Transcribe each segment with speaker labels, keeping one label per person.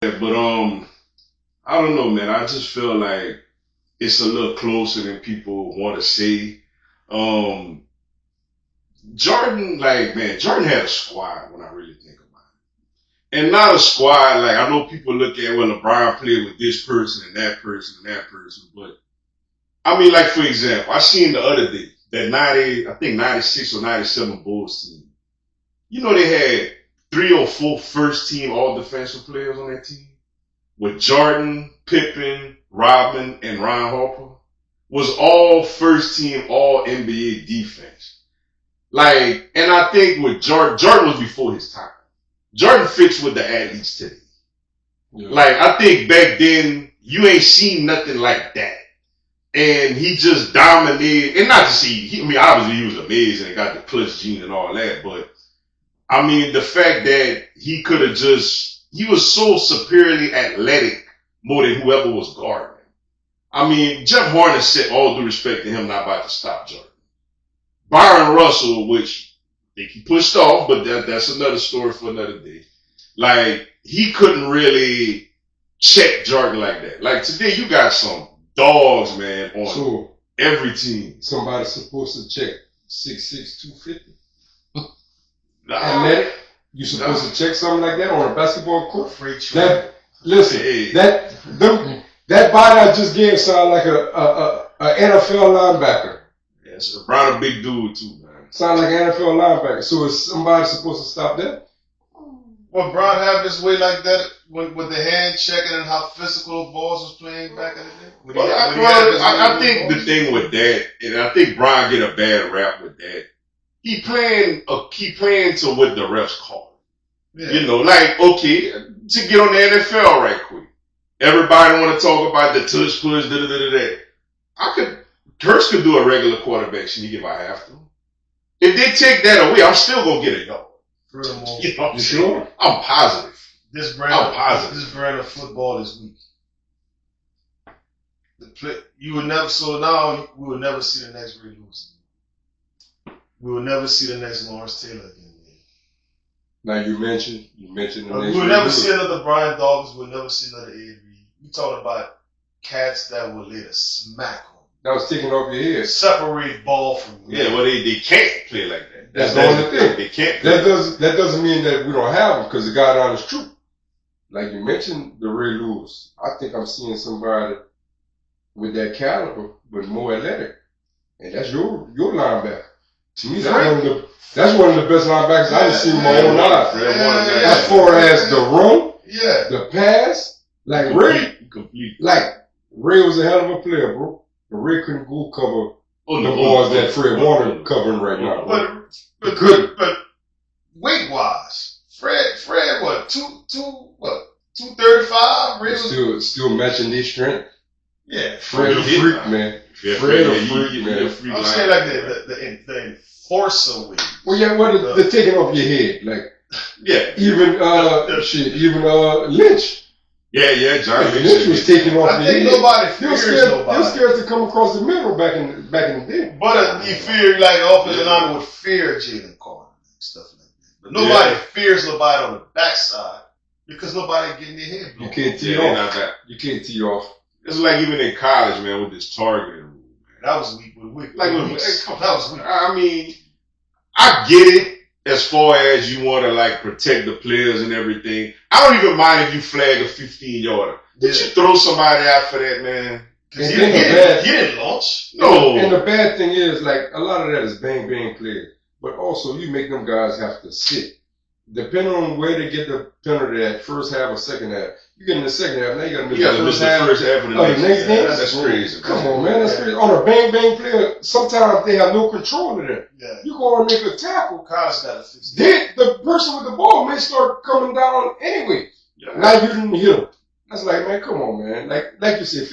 Speaker 1: But I don't know, man. I just feel like it's a little closer than people want to say. Um, Jordan, Jordan had a squad when I really think about it. And not a squad, like, I know people look at, well, LeBron played with this person and that person and that person, but I mean, like, for example, I seen the other day that 96 or 97 Bulls team. You know, they had 3 or 4 first team all defensive players on that team with Jordan, Pippen, Rodman, and Ron Harper was all first team, all NBA defense. Like, and I think with Jordan was before his time. Jordan fits with the athletes today. Yeah. Like, I think back then, you ain't seen nothing like that. And he just dominated, and not to see, obviously he was amazing and got the plus gene and all that, but I mean, the fact that he could have he was so superiorly athletic more than whoever was guarding him. I mean, Jeff Horner said, all due respect to him, not about to stop Jordan. Byron Russell, which I think he pushed off, but that's another story for another day. Like, he couldn't really check Jordan like that. Like, today you got some dogs, man, on every team.
Speaker 2: Somebody's supposed to check 6'6", 250. Athletic. You supposed to check something like that on a basketball court? That body I just gave sound like a NFL linebacker.
Speaker 1: Yes, Brown a big dude too, man.
Speaker 2: Sound like an NFL linebacker. So is somebody supposed to stop that?
Speaker 3: Well, Brown have his way like that with the hand checking and how physical balls was playing back in the day?
Speaker 1: I think the thing with that, and I think Brian get a bad rap with that. He playing to what the refs call. Yeah. You know, like, okay, to get on the NFL right quick. Everybody want to talk about the tush push, Hurts could do a regular quarterback sneak if I have to. If they take that away, I'm still gonna get a yard.
Speaker 3: Furthermore,
Speaker 1: you know what I'm sure? I'm positive.
Speaker 3: This brand of football is weak. We would never see the next Ray Lewis. We will never see the next Lawrence Taylor again.
Speaker 2: Now you mentioned the next.
Speaker 3: We will never see another Brian Dawkins. We'll never see another Ed Reed. You talking about cats that will later smack on.
Speaker 2: That was taking off your head.
Speaker 3: Separate ball from you.
Speaker 1: Yeah, well they can't play like that.
Speaker 2: That's the only thing.
Speaker 1: They can't.
Speaker 2: That doesn't mean that we don't have them because the guideline is true. Like you mentioned, the Ray Lewis. I think I'm seeing somebody with that caliber, but more athletic, and that's your linebacker. To me, that's one of the best linebackers I've seen in my own life. As far as the run, the pass, like Ray was a hell of a player, bro. But Ray couldn't go cover the balls that Fred Warner covering right now.
Speaker 3: But weight wise, Fred, what 235?
Speaker 2: Really? Still matching their strength.
Speaker 3: Yeah,
Speaker 2: Fred a freak, man. Fred a freak, man.
Speaker 3: I'm saying like the enforcer weight.
Speaker 2: Well, yeah, the taking off your head, like even Lynch.
Speaker 1: Yeah, John
Speaker 2: Lynch was taking off
Speaker 3: your
Speaker 2: head.
Speaker 3: Nobody fears nobody.
Speaker 2: They were scared to come across the middle back in the day.
Speaker 3: But you fear like offensive lineman would fear Jalen Carter and stuff like that. But nobody fears nobody on the backside because nobody getting their head blown.
Speaker 2: You can't tee off. You can't tee off.
Speaker 1: It's like even in college, man, with this targeting rule.
Speaker 3: That was weak. That was weak.
Speaker 1: I mean, I get it as far as you want to like protect the players and everything. I don't even mind if you flag a 15-yarder. Did you throw somebody out for that, man?
Speaker 3: Because he didn't launch.
Speaker 1: No.
Speaker 2: And the bad thing is, like, a lot of that is bang play. But also, you make them guys have to sit. Depending on where they get the penalty at, first half or second half. You get in the second half, now you got to miss the first half
Speaker 1: of the next game. That's crazy.
Speaker 2: Come on, man. That's crazy. On a bang player, sometimes they have no control of that.
Speaker 3: Yeah.
Speaker 2: You go and make a tackle.
Speaker 3: Kyle's got to fix it.
Speaker 2: Then the person with the ball may start coming down anyway. Yeah. Now you didn't hit him. That's like, man, come on, man. Like you said,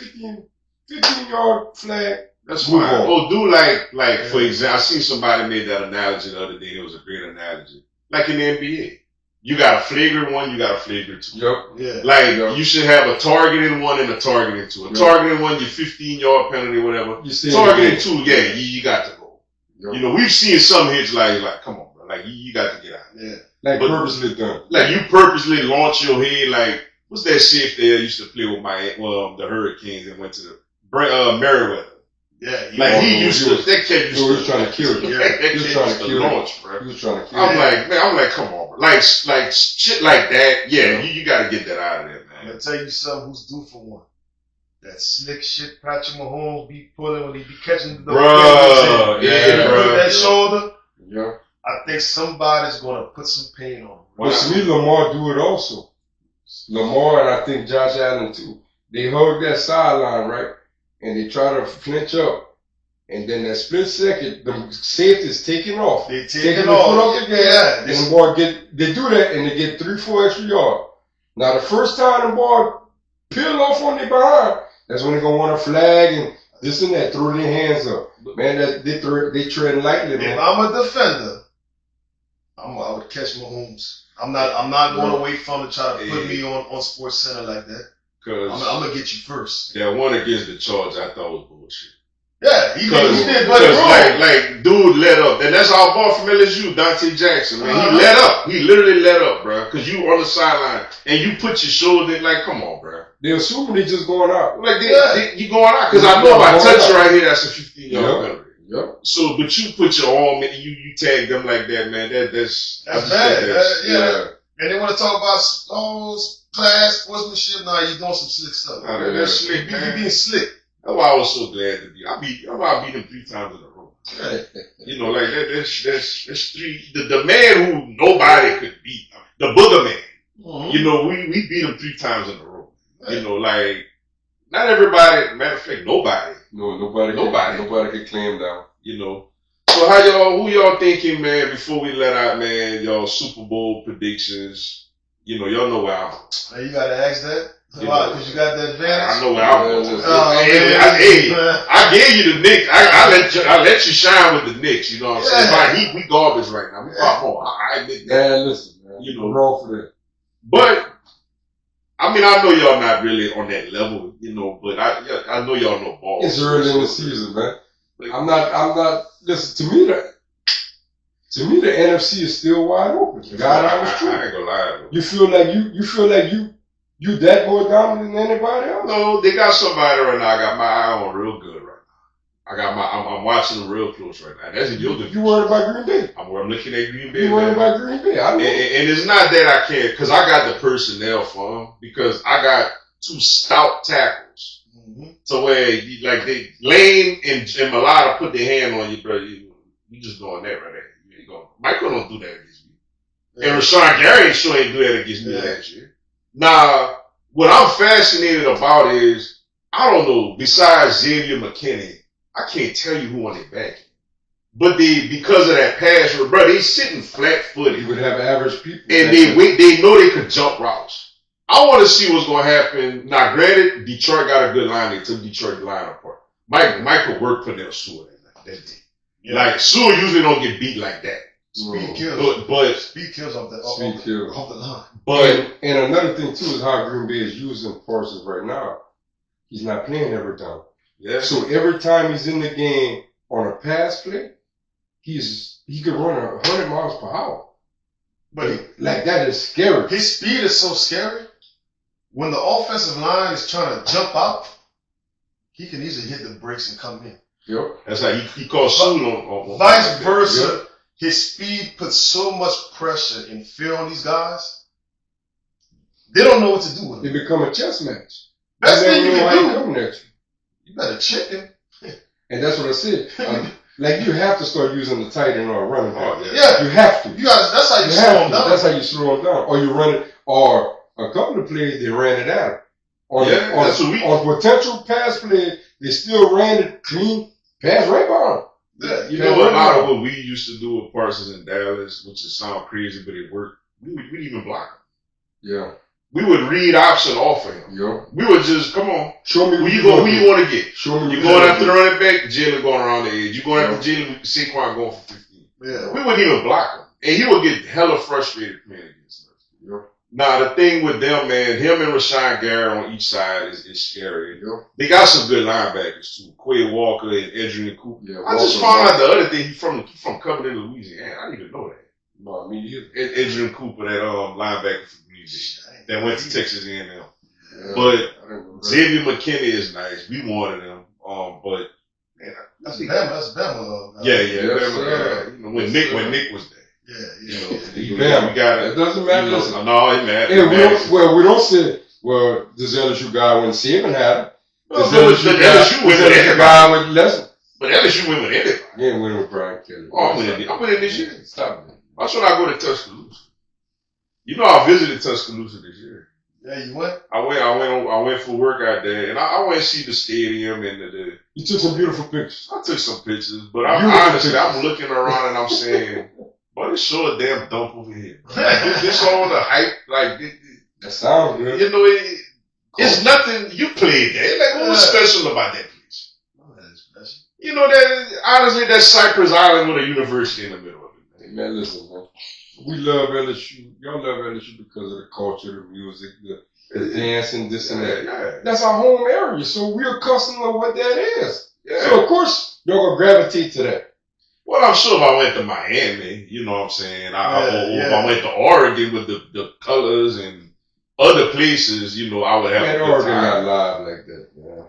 Speaker 2: 15-yard flag.
Speaker 1: That's fine. Oh, do like for example, I seen somebody made that analogy the other day. It was a great analogy. Like in the NBA. You got a flagrant one, you got a flagrant two.
Speaker 2: Yep.
Speaker 3: Yeah.
Speaker 1: Like, you should have a targeting one and a targeting two. A targeting one, your 15-yard penalty, whatever. Targeting two, you got to go. Yep. You know, we've seen some hits like, come on, bro. Like, you got to get out.
Speaker 3: Yeah.
Speaker 2: Like, purposely done.
Speaker 1: Like, you purposely launch your head, like, what's that shit there used to play with the Hurricanes and went to the Merriweather.
Speaker 3: Yeah,
Speaker 1: he used to. That kid used to.
Speaker 2: He was trying to kill you.
Speaker 1: That kid used to launch, bro.
Speaker 2: He was trying to kill
Speaker 1: you. I'm like, come on, bro. Like shit like that. Yeah, you got to get that out of there, man.
Speaker 3: I'm gonna tell you something. Who's due for one? That slick shit Patrick Mahomes be pulling when he be catching the
Speaker 1: bro. Yeah, bro.
Speaker 3: That shoulder.
Speaker 2: Yeah.
Speaker 3: I think somebody's gonna put some pain on him.
Speaker 2: But to me, Lamar do it also. Lamar and I think Josh Allen too. They hug that sideline, right? And they try to flinch up. And then that split second, the safety's taking off.
Speaker 3: They taking off.
Speaker 2: Foot off the gas, and the ball they do that and they get 3-4 extra yards. Now the first time the ball peel off on their behind, that's when they're gonna want a flag and this and that, throw their hands up. Man, they tread lightly, man.
Speaker 3: If I'm a defender, I would catch Mahomes. I'm not going away from to try to put me on Sports Center like that. Cause I'm gonna get you first.
Speaker 1: That one against the Chargers I thought was bullshit.
Speaker 3: Yeah, he did, but
Speaker 1: like dude let up, and that's our ball from LSU, Dante Jackson, man. He let up. He literally let up, bro. Cause you on the sideline and you put your shoulder like, come on, bro.
Speaker 2: They assuming they just going out.
Speaker 1: Like you going out? Cause I know if I touch you right here, that's a 15-yard penalty.
Speaker 2: Yep.
Speaker 1: So, but you put your arm and you tag them like that, man. That's
Speaker 3: bad. Yeah. And they want to talk about class, sportsmanship. Nah, you doing some slick stuff.
Speaker 1: That's slick, man.
Speaker 3: You being slick.
Speaker 1: That's why I was so glad to be. I beat him 3 times in a row. You know, like that's 3. The man who nobody could beat, the Booger Man. Mm-hmm. You know, we beat him 3 times in a row. You know, like not everybody. Matter of fact, nobody.
Speaker 2: No, nobody can claim down.
Speaker 1: You know. So who y'all thinking, man, before we let out, man, y'all Super Bowl predictions? You know, y'all know where I'm going.
Speaker 3: Hey, you gotta ask that? Why? Because you got that advantage?
Speaker 1: I know where I'm going. I gave you the Knicks. I let you shine with the Knicks, you know what I'm saying? We garbage right now. We pop more. I admit that.
Speaker 2: Man, listen, man.
Speaker 1: You know,
Speaker 2: wrong for that.
Speaker 1: But I mean, I know y'all not really on that level, you know, but I know y'all know ball.
Speaker 2: It's early in the season, man. I'm not, listen, to me, the NFC is still wide open. God, I
Speaker 1: ain't gonna lie.
Speaker 2: You feel like you that more dominant than anybody else?
Speaker 1: No, they got somebody right now. I got my eye on real good right now. I'm watching them real close right now. That's your division.
Speaker 2: You worried about Green Bay?
Speaker 1: I'm looking at Green Bay.
Speaker 2: You worried about Green Bay? I know.
Speaker 1: And it's not that I can't, because I got the personnel for them, because I got 2 stout tackles. Mm-hmm. So where Lane and Malata put their hand on you, bro. You just doing that right there. Michael don't do that against me. Yeah. And Rashawn Gary sure ain't do that against me last year. Now, what I'm fascinated about is, I don't know, besides Xavier McKinney, I can't tell you who on their back. But because of that pass, bro, they sitting flat-footed.
Speaker 2: You would have average people.
Speaker 1: And they know they could jump routes. I want to see what's going to happen. Now, granted, Detroit got a good line. They took Detroit line apart. Michael worked Pernell Sewell that day. Yeah. Like, Sewell usually don't get beat like that.
Speaker 3: Speed kills.
Speaker 1: But
Speaker 3: speed kills off the line.
Speaker 1: But
Speaker 2: and another thing too is how Green Bay is using Parsons right now. He's not playing every time.
Speaker 1: Yeah.
Speaker 2: So every time he's in the game on a pass play, he could run 100 miles per hour. But that is scary.
Speaker 3: His speed is so scary. When the offensive line is trying to jump out, he can easily hit the brakes and come in.
Speaker 2: Yep.
Speaker 1: That's like he calls Sewell on
Speaker 3: vice versa. Yep. His speed puts so much pressure and fear on these guys. They don't know what to do with him.
Speaker 2: It become a chess match.
Speaker 3: Best thing you can do.
Speaker 2: Coming at you.
Speaker 3: You better check him.
Speaker 2: And that's what I said. You have to start using the tight end or running back.
Speaker 3: Yeah.
Speaker 2: You have to.
Speaker 3: That's how you slow him down.
Speaker 2: That's how you slow him down. Or you run it, or a couple of plays, they ran it at him. On potential pass play, they still ran it clean, pass right by him.
Speaker 1: Yeah, you know, a lot of what we used to do with Parsons in Dallas, which is sound crazy, but it worked. We would even block him.
Speaker 2: Yeah.
Speaker 1: We would read option off of him.
Speaker 2: Yeah.
Speaker 1: We would just, come on.
Speaker 2: Show me
Speaker 1: who you want to get.
Speaker 2: Show me.
Speaker 1: You're going after the running back, Jalen going around the edge. You're going after Jalen, Saquon going for 15.
Speaker 3: Yeah.
Speaker 1: We wouldn't even block him. And he would get hella frustrated playing against us.
Speaker 2: Yeah.
Speaker 1: Now, the thing with them, man, him and Rashawn Gary on each side is scary.
Speaker 2: Yeah.
Speaker 1: They got some good linebackers, too. Quay Walker and Adrian Cooper.
Speaker 2: Yeah,
Speaker 1: I just found out the other day he's from Cumberland, Louisiana. I didn't even know that.
Speaker 2: No, me either.
Speaker 1: Adrian Cooper, that linebacker from Louisiana. QB that went to Texas A&M. But Xavier McKinney is nice. We wanted him. But man,
Speaker 3: that's Bama.
Speaker 1: Yeah. You know, when Nick was there.
Speaker 2: We got it. It doesn't matter.
Speaker 1: No, it matters.
Speaker 2: We don't say, well, this LSU guy when Saban had him.
Speaker 1: This LSU
Speaker 2: guy with lesson.
Speaker 1: But LSU went with anybody.
Speaker 2: You ain't winning with Brian Kelly.
Speaker 1: Oh, I'm winning this year.
Speaker 2: Stop it.
Speaker 1: That's when I go to Tuscaloosa. You know, I visited Tuscaloosa this year.
Speaker 3: Yeah, you went?
Speaker 1: I went for work out there, and I went to see the stadium and the.
Speaker 2: You took some beautiful pictures.
Speaker 1: I took some pictures, but I'm looking around and I'm saying, "But it's sure a damn dump over here." Like, this all the hype, like
Speaker 2: that sounds good.
Speaker 1: You know, it's nothing. You played there. Like, what's special about that place? You know that honestly, that's Cypress Island with a university in the middle of it.
Speaker 2: Hey, man, listen, man. We love LSU. Y'all love LSU because of the culture, the music, the dancing, this and that.
Speaker 1: Yeah.
Speaker 2: That's our home area, so we're accustomed to what that is.
Speaker 1: Yeah.
Speaker 2: So of course you're gonna gravitate to that.
Speaker 1: Well, I'm sure if I went to Miami, you know what I'm saying, if I went to Oregon with the colors and other places, you know, I would have.
Speaker 2: Man, Oregon not live like that. Yeah.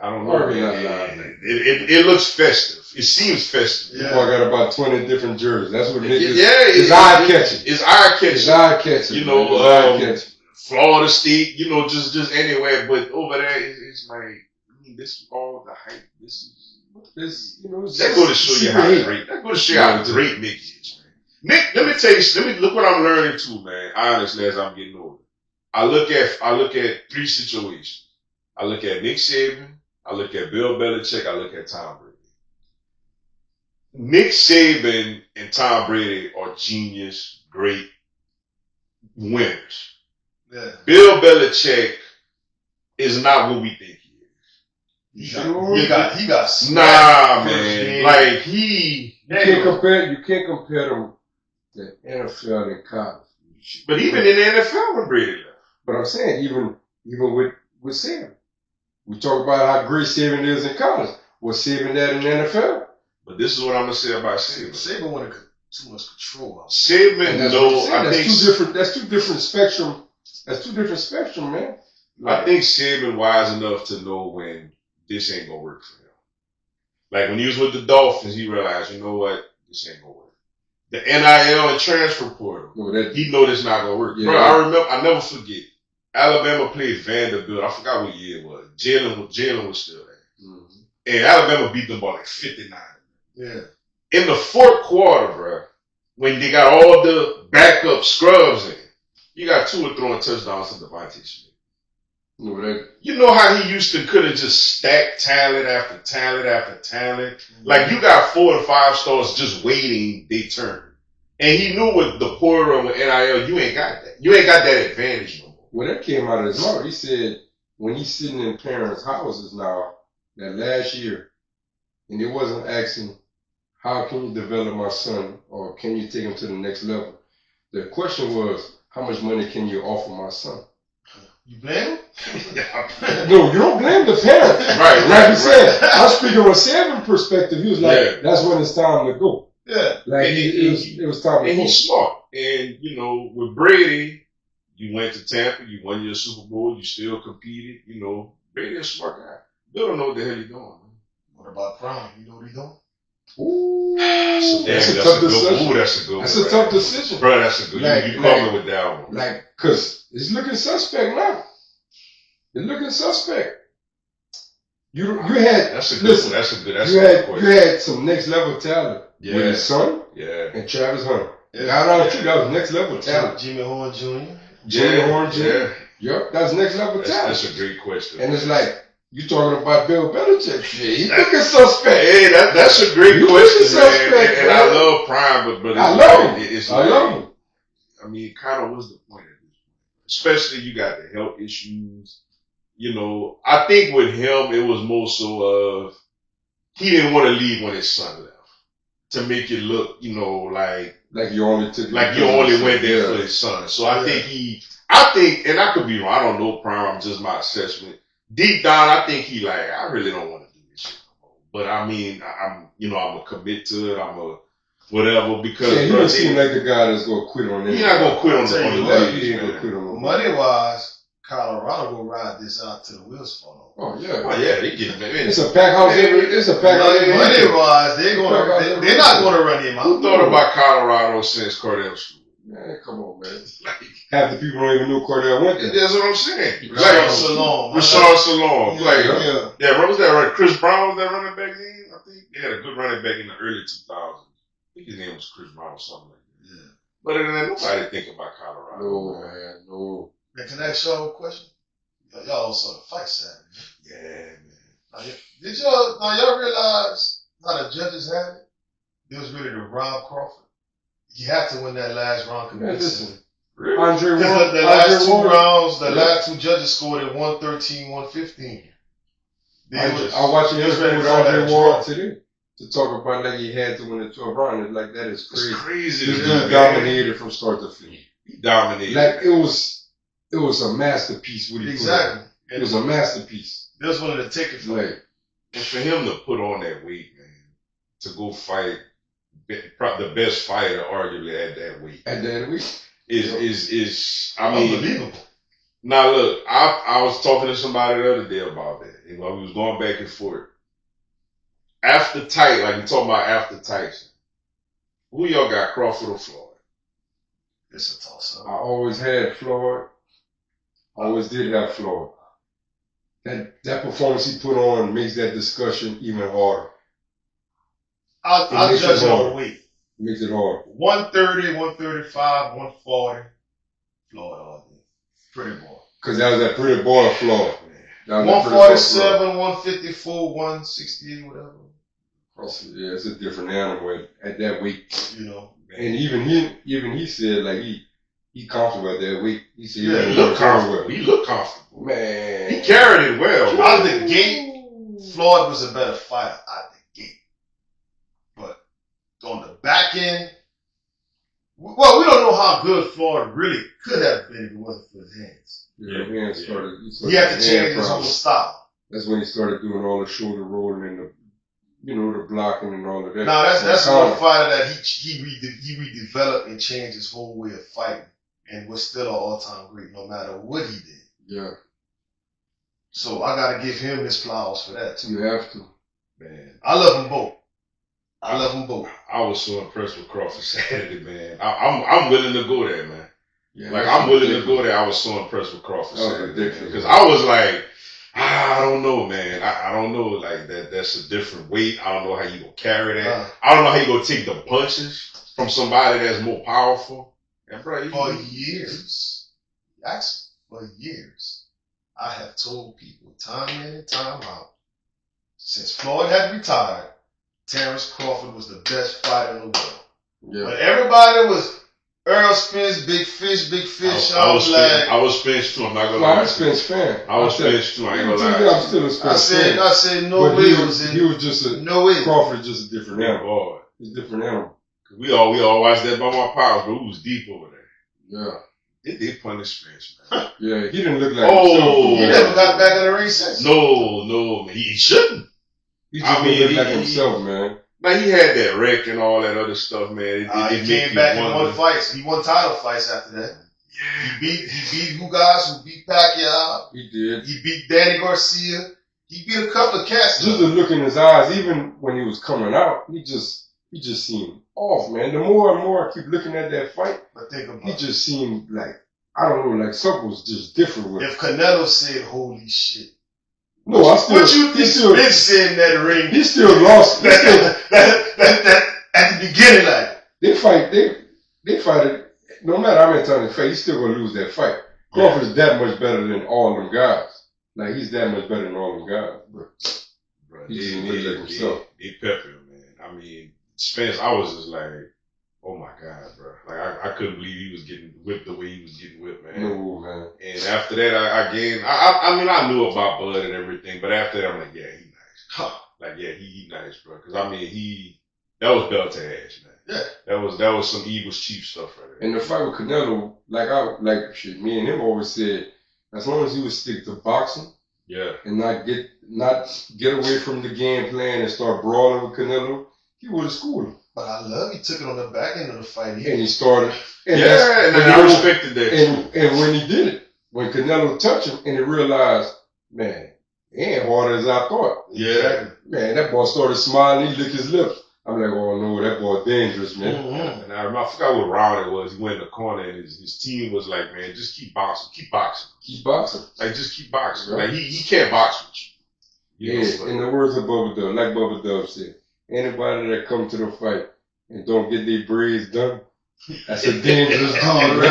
Speaker 1: I don't know.
Speaker 2: Oregon not live like that.
Speaker 1: It looks festive. It seems festive.
Speaker 2: Yeah. I got about 20 different jerseys. That's what it is.
Speaker 1: It's
Speaker 2: eye catching.
Speaker 1: It's eye catching.
Speaker 2: It's eye catching.
Speaker 1: You know, Florida State, you know, just anywhere. But over there, it's like, I mean, this is all the hype. This, you know, that go to show you how great. That go to show you how great Nick is, man. Nick, let me tell you. Look what I'm learning too, man. Honestly, as I'm getting older, I look at three situations. I look at Nick Saban. I look at Bill Belichick. I look at Tom Brady. Nick Saban and Tom Brady are genius, great winners. Yeah. Bill Belichick is not what we think he is.
Speaker 3: He got
Speaker 1: nah, man. Like you
Speaker 2: can't compare them to NFL and college.
Speaker 1: But even in the NFL when Brady left.
Speaker 2: But I'm saying even with Saban. We talk about how great Saban is in college. Was Saban that in the NFL?
Speaker 1: But this is what I'm gonna say about Saban.
Speaker 3: Saban wanted too much control.
Speaker 1: Saban,
Speaker 2: that's two different spectrum. That's two different spectrum, man.
Speaker 1: Like, I think Saban wise enough to know when this ain't gonna work for him. Like when he was with the Dolphins, he realized, you know what, this ain't gonna work. The NIL and transfer portal, he know this not gonna work. Yeah. Bro, I never forget. Alabama played Vanderbilt. I forgot what year it was. Jalen was still there. Mm-hmm. And Alabama beat them by like 59.
Speaker 3: Yeah.
Speaker 1: In the fourth quarter, bro, when they got all the backup scrubs in, you got Tua throwing touchdowns to Devontae Smith. You know how he used to could have just stacked talent after talent after talent? Mm-hmm. Like you got 4 and 5 stars just waiting their turn. And he knew with the portal and with NIL, you ain't got that. You ain't got that advantage no more.
Speaker 2: When that came out of his mouth, he said when he's sitting in parents' houses now, that last year, and it wasn't asking, how can you develop my son or can you take him to the next level? The question was, how much money can you offer my son?
Speaker 3: You blame him?
Speaker 2: No, you don't blame the parent.
Speaker 1: Right.
Speaker 2: Like you said, I'm speaking from a Saban perspective. He was like, that's when it's time to go.
Speaker 1: Yeah.
Speaker 2: Like it was time to go.
Speaker 1: And he's smart. And, you know, with Brady, you went to Tampa, you won your Super Bowl, you still competed, you know. Brady's a smart guy. Bill don't know what the hell he's doing. Man.
Speaker 3: What about Prime? You know what he's doing?
Speaker 2: Ooh,
Speaker 1: that's a tough decision.
Speaker 2: That's a tough decision.
Speaker 1: Bro, that's a good one. You coming with that one.
Speaker 2: Like, cause it's looking suspect now. It's looking suspect. You had,
Speaker 1: that's a good one.
Speaker 2: You had some next level talent with his son and Travis Hunter. That was next level talent.
Speaker 3: Jimmy Horn Jr.
Speaker 2: Jr. Yep, that's next level talent.
Speaker 1: That's a great question.
Speaker 2: And it's like, you talking about Bill Belichick? He's looking suspect.
Speaker 1: Hey, that's a great question, man. And I love Prime, but
Speaker 2: I love him.
Speaker 1: I mean, kind of what's the point of this? Especially you got the health issues. You know, I think with him, it was more so of he didn't want to leave when his son left to make it look, you know, like you only went there for his son. So I think, and I could be wrong. I don't know Prime. Just my assessment. Deep down, I think he I really don't want to do this shit no more. But I mean, I'm gonna commit to it. whatever. Because
Speaker 2: he don't seem like the guy that's gonna quit on that.
Speaker 1: He's not gonna quit on the leg.
Speaker 2: He ain't gonna quit on the
Speaker 3: money wise. Colorado will ride this out to the wheels fall off.
Speaker 2: Oh yeah,
Speaker 1: they get it.
Speaker 2: It's a pack house. It's a pack house.
Speaker 3: Money wise, they're not gonna run him out.
Speaker 1: Who thought about Colorado since Cordell Stewart?
Speaker 2: Man, come on, man. Half the people don't even know Cordell went there.
Speaker 1: That's what I'm saying.
Speaker 3: Rashard
Speaker 1: Salon. What was that? Right? Chris Brown was that running back then? I think they had a good running back in the early 2000s. I think his name was Chris Brown or something like that. Yeah. But other than that, nobody think about Colorado.
Speaker 2: No, man, no.
Speaker 3: Man, can I ask y'all a question? Y'all all saw the fight Saturday.
Speaker 1: Yeah, man.
Speaker 3: Now y'all realize how the judges had it? It was really to Rob Crawford. You have to win that last round convincingly.
Speaker 2: Really? Andre Ward.
Speaker 3: The last two rounds, the last two judges scored at 113, 115.
Speaker 2: I watched an interview with Andre Ward today to talk about like he had to win the 12th round. It's like that is crazy.
Speaker 1: It's crazy.
Speaker 2: This dude dominated from start to finish.
Speaker 1: He dominated.
Speaker 2: Like it was a masterpiece. What he
Speaker 3: exactly.
Speaker 2: It was a masterpiece.
Speaker 3: They was wanted to take it from him.
Speaker 1: And for him to put on that weight, man, to go fight the best fighter arguably at that weight.
Speaker 2: At that weight.
Speaker 1: Is I mean,
Speaker 3: unbelievable.
Speaker 1: Now look, I was talking to somebody the other day about that. You know, we was going back and forth. After Tyson, like we talking about after Tyson, who y'all got, Crawford or Floyd?
Speaker 3: It's a toss-up.
Speaker 2: I always had Floyd. I always did have Floyd. That performance he put on makes that discussion even harder.
Speaker 3: I'll judge it on the weight.
Speaker 2: Makes it hard.
Speaker 3: 130, 135, 140. Floyd all day. Pretty boy.
Speaker 2: Because that was that pretty boy Floyd.
Speaker 3: 147, 154, 168, whatever.
Speaker 2: Yeah, it's a different animal at that weight.
Speaker 3: You know.
Speaker 2: And even he said like he comfortable at that weight. He said
Speaker 1: he looked comfortable. He looked comfortable.
Speaker 2: Man.
Speaker 1: He carried it well.
Speaker 3: Out the gate, Floyd was a better fighter out the gate. But on the back end, well, we don't know how good Floyd really could have been if it wasn't for his hands.
Speaker 2: Yeah,
Speaker 3: he had to change his whole style.
Speaker 2: That's when he started doing all the shoulder rolling and the blocking and all of that.
Speaker 3: Now that's one fighter that he redeveloped and changed his whole way of fighting, and was still an all-time great no matter what he did.
Speaker 2: Yeah.
Speaker 3: So I gotta give him his flowers for that too.
Speaker 2: You have to.
Speaker 1: Man.
Speaker 3: I love them both. I
Speaker 1: was so impressed with Crawford Saturday, man. I'm willing to go there, man.
Speaker 2: Yeah,
Speaker 1: like I'm willing to go there. I was so impressed with Crawford Saturday because I was like, I don't know, man. I don't know. Like that's a different weight. I don't know how you gonna carry that. I don't know how you gonna take the punches from somebody that's more powerful. And bro,
Speaker 3: for years, I have told people time in and time out, since Floyd had retired, Terrence Crawford was the best fighter in the world. Yeah. But everybody was Earl Spence, big fish. I
Speaker 1: was Spence too. I'm not gonna lie.
Speaker 2: I'm a Spence fan.
Speaker 1: I was Spence too. I ain't gonna lie.
Speaker 2: I'm still a Spence fan.
Speaker 3: I said no way.
Speaker 2: He was just Crawford is just a different animal. He's a different animal.
Speaker 1: We all watched that by my pops, but we was deep over there.
Speaker 2: Yeah.
Speaker 1: They punished Spence, man.
Speaker 2: Yeah, he didn't look like himself.
Speaker 3: He never got back in the ring since.
Speaker 1: No, man. He shouldn't.
Speaker 2: He just looked like himself, man.
Speaker 1: Now he had that wreck and all that other stuff, man.
Speaker 3: He came back and won fights. He won title fights after that. Yeah. He beat Dugas, who beat Pacquiao.
Speaker 2: He did.
Speaker 3: He beat Danny Garcia. He beat a couple of cats.
Speaker 2: Just the look in his eyes, even when he was coming out, he just seemed off, man. The more and more I keep looking at that fight, he just seemed like, I don't know, like something was just different with him.
Speaker 3: If Canelo said, holy shit.
Speaker 2: No,
Speaker 3: what you think Spence said in that ring?
Speaker 2: He still lost.
Speaker 3: That at the beginning, like
Speaker 2: they fight it. No matter how many times they fight, he's still gonna lose that fight. Crawford is that much better than all them guys. Like he's that much better than all them guys. But he just look like himself.
Speaker 1: He peppered him, man. I mean, Spence, I was just like, oh my God, bro. Like I couldn't believe he was getting whipped the way he was getting whipped, man.
Speaker 2: No, man.
Speaker 1: And after that, I gained. I mean, I knew about Bud and everything, but after that, I'm like, yeah, he nice. Huh. Like, yeah, he nice, bro. Because I mean, that was belt to ass, man.
Speaker 3: Yeah.
Speaker 1: That was some Eagles Chief stuff right there.
Speaker 2: And the fight with Canelo, me and him always said, as long as he would stick to boxing,
Speaker 1: yeah,
Speaker 2: and not get away from the game plan and start brawling with Canelo, he would have schooled him.
Speaker 3: But I love he took it on the back end of the fight.
Speaker 2: And he started. And
Speaker 1: I respected that.
Speaker 2: And when he did it, when Canelo touched him and he realized, man, he ain't hard as I thought.
Speaker 1: Yeah.
Speaker 2: Man, that boy started smiling. He licked his lips. I'm like, oh no, that boy dangerous, man.
Speaker 1: Mm-hmm. And I forgot what round it was. He went in the corner and his team was like, man, just keep boxing. Keep boxing.
Speaker 2: Keep boxing.
Speaker 1: Like, just keep boxing. Right. Like, he can't box with you.
Speaker 2: Yeah, in the words of Bubba Dub, like Bubba Dub said, anybody that come to the fight and don't get their braids done, that's a dangerous dude.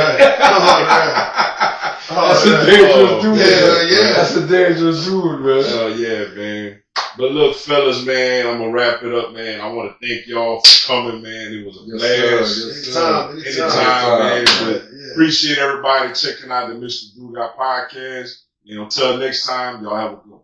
Speaker 2: That's a dangerous dude. Yeah. That's a dangerous dude, man.
Speaker 1: Oh, yeah, man. But look, fellas, man, I'm going to wrap it up, man. I want to thank y'all for coming, man. It was a blast. Anytime, man. But appreciate everybody checking out the Mr. Dugas podcast. Until next time, y'all have a good one.